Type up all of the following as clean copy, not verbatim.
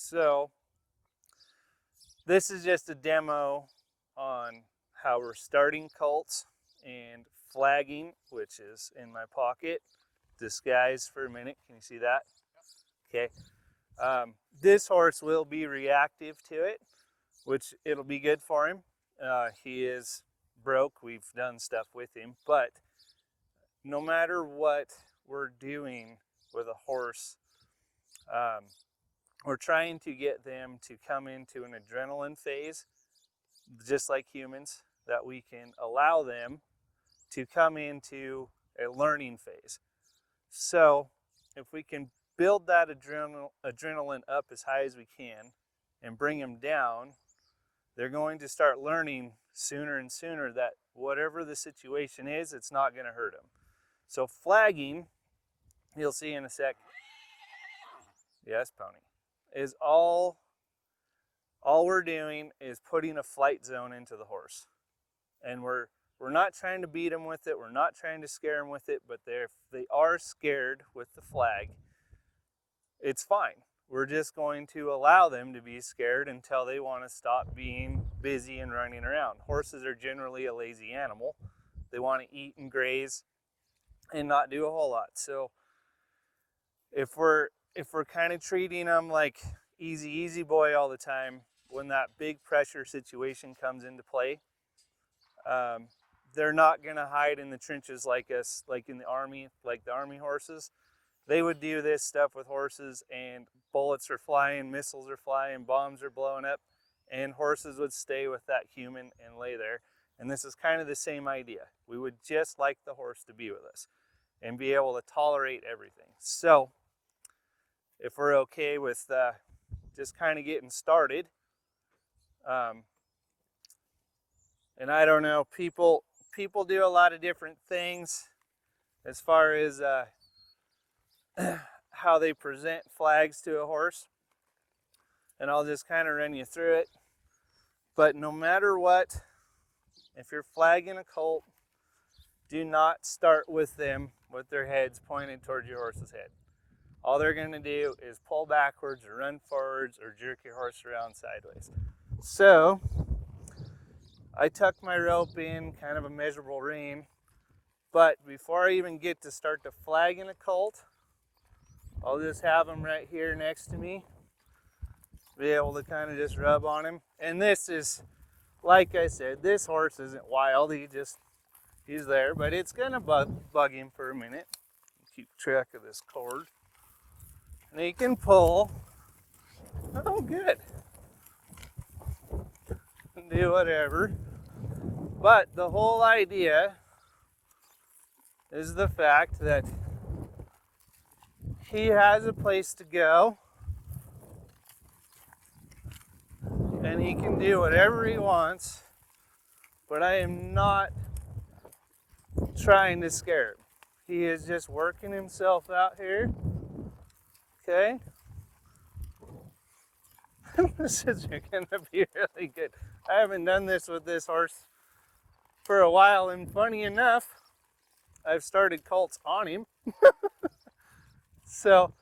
So this is just a demo on how we're starting colts and flagging, which is in my pocket. Disguised for a minute. Can you see that? Okay. This horse will be reactive to it, which it'll be good for him. He is broke. We've done stuff with him, but no matter what we're doing with a horse, we're trying to get them to come into an adrenaline phase, just like humans, that we can allow them to come into a learning phase. So if we can build that adrenaline up as high as we can and bring them down, they're going to start learning sooner and sooner that whatever the situation is, it's not going to hurt them. So flagging, you'll see in a sec, yes, pony, is all we're doing is putting a flight zone into the horse. And we're not trying to beat them with it. We're not trying to scare them with it, but if they are scared with the flag, it's fine. We're just going to allow them to be scared until they want to stop being busy and running around. Horses are generally a lazy animal. They want to eat and graze and not do a whole lot. So if we're kind of treating them like easy boy all the time, when that big pressure situation comes into play, they're not going to hide in the trenches like us, like in the army, like the army horses. They would do this stuff with horses and bullets are flying, missiles are flying, bombs are blowing up, and horses would stay with that human and lay there. And this is kind of the same idea. We would just like the horse to be with us and be able to tolerate everything. So if we're okay with just kind of getting started, and I don't know, people do a lot of different things as far as how they present flags to a horse, and I'll just kind of run you through it. But no matter what, if you're flagging a colt, do not start with them with their heads pointed towards your horse's head. All they're going to do is pull backwards or run forwards or jerk your horse around sideways. So I tuck my rope in kind of a measurable rein, but before I even get to start to flagging a colt, I'll just have him right here next to me, be able to kind of just rub on him. And this is, like I said, this horse isn't wild. He's there, but it's gonna bug him for a minute. Keep track of this cord. And he can pull. Oh, good. Do whatever. But the whole idea is the fact that he has a place to go and he can do whatever he wants, but I am not trying to scare him. He is just working himself out here. Okay? This is going to be really good. I haven't done this with this horse for a while, and funny enough, I've started colts on him. So,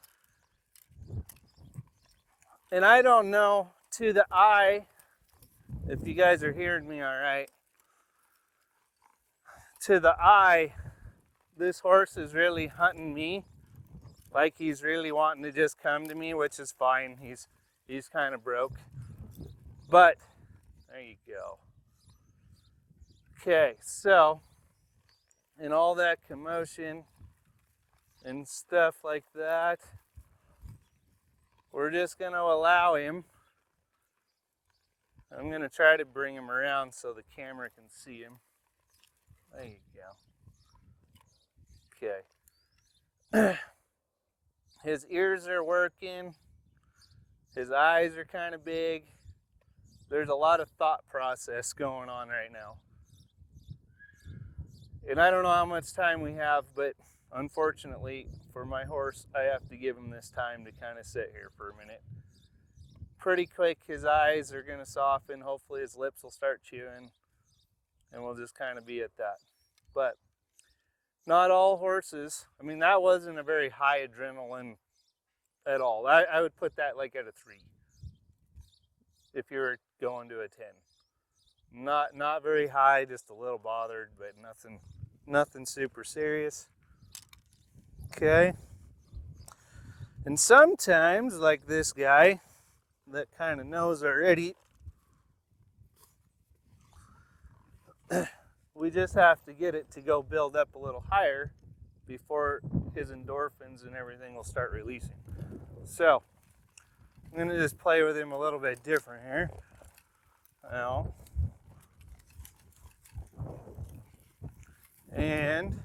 and I don't know to the eye, if you guys are hearing me all right, to the eye, this horse is really hunting me, like he's really wanting to just come to me, which is fine. He's kind of broke, but there you go. Okay, so in all that commotion and stuff like that, we're just going to allow him. I'm going to try to bring him around so the camera can see him. There you go. Okay. His ears are working. His eyes are kind of big. There's a lot of thought process going on right now. And I don't know how much time we have, but unfortunately for my horse, I have to give him this time to kind of sit here for a minute. Pretty quick, his eyes are going to soften. Hopefully his lips will start chewing, and we'll just kind of be at that. But not all horses, I mean, that wasn't a very high adrenaline at all. I would put that like at a 3. if you were going to a 10. Not very high, just a little bothered, but nothing super serious. Okay. And sometimes, like this guy that kind of knows already, we just have to get it to go build up a little higher before his endorphins and everything will start releasing. So I'm going to just play with him a little bit different here. Now, and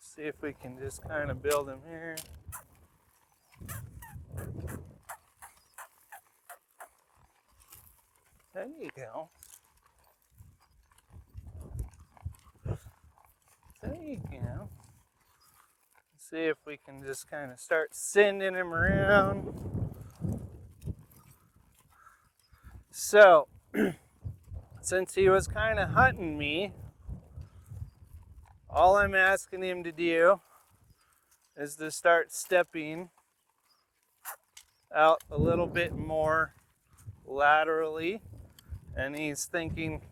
see if we can just kind of build him here. There you go. There you go. See if we can just kind of start sending him around. So, since he was kind of hunting me, all I'm asking him to do is to start stepping out a little bit more laterally. And he's thinking,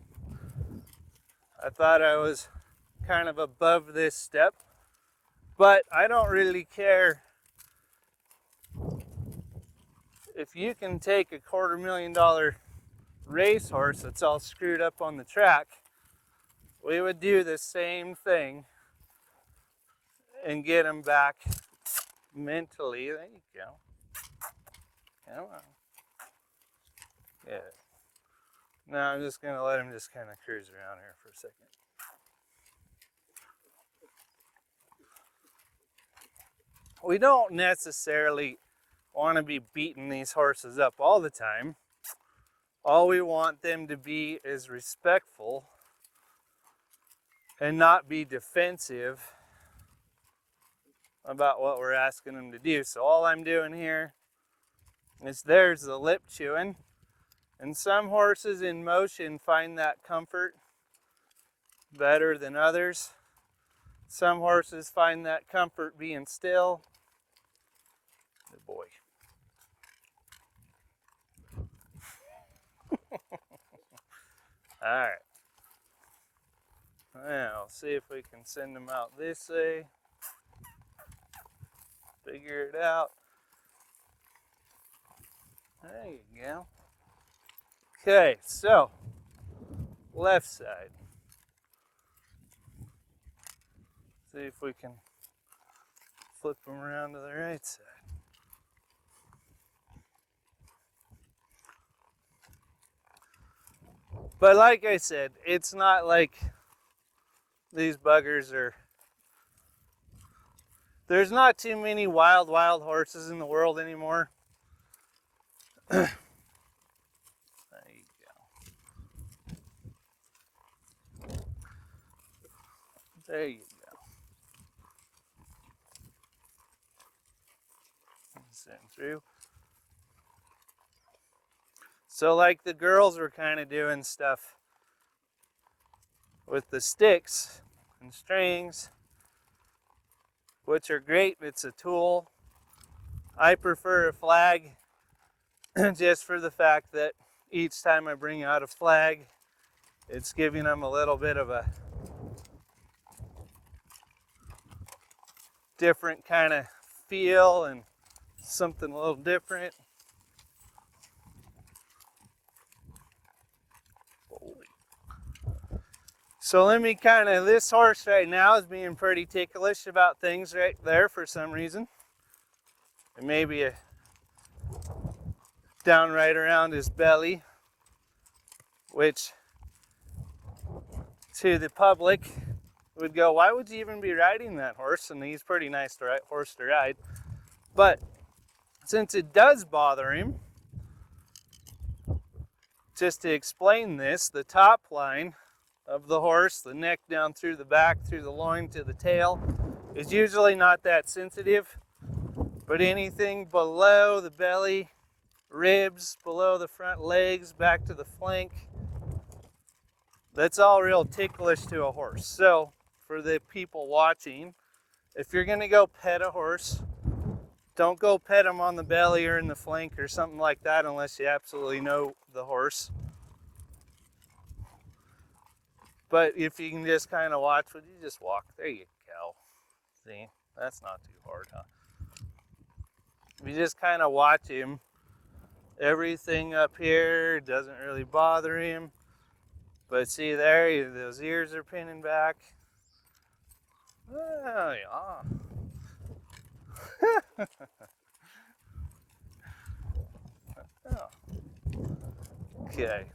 I thought I was kind of above this step, but I don't really care if you can take a $250,000 racehorse that's all screwed up on the track. We would do the same thing and get him back mentally. There you go. Come on. Good. Now I'm just going to let him just kind of cruise around here for a second. We don't necessarily want to be beating these horses up all the time. All we want them to be is respectful and not be defensive about what we're asking them to do. So all I'm doing here is there's the lip chewing. And some horses in motion find that comfort better than others. Some horses find that comfort being still. Good boy. All right. Now, see if we can send them out this way. Figure it out. There you go. Okay, so left side. See if we can flip them around to the right side. But like I said, it's not like these buggers are... There's not too many wild horses in the world anymore. There you go. There you go. Send through. So like the girls were kind of doing stuff with the sticks and strings, which are great. It's a tool. I prefer a flag just for the fact that each time I bring out a flag, it's giving them a little bit of a different kind of feel and something a little different. So let me this horse right now is being pretty ticklish about things right there for some reason. And maybe down right around his belly, which to the public would go, why would you even be riding that horse? And he's pretty nice horse to ride. But since it does bother him, just to explain this, the top line of the horse, the neck down through the back, through the loin to the tail, is usually not that sensitive. But anything below the belly, ribs, below the front legs, back to the flank, that's all real ticklish to a horse. So for the people watching, if you're going to go pet a horse, Don't go pet him on the belly or in the flank or something like that unless you absolutely know the horse. But if you can just kind of watch, would you just walk? There you go. See, that's not too hard, huh? If you just kind of watch him, everything up here doesn't really bother him. But see there, those ears are pinning back. Oh, yeah. Oh. Okay.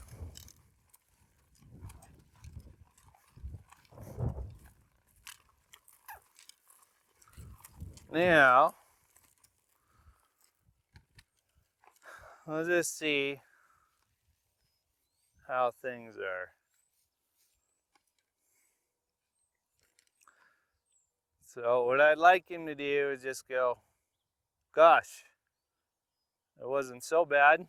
Now, let's just see how things are. So what I'd like him to do is just go, gosh, it wasn't so bad.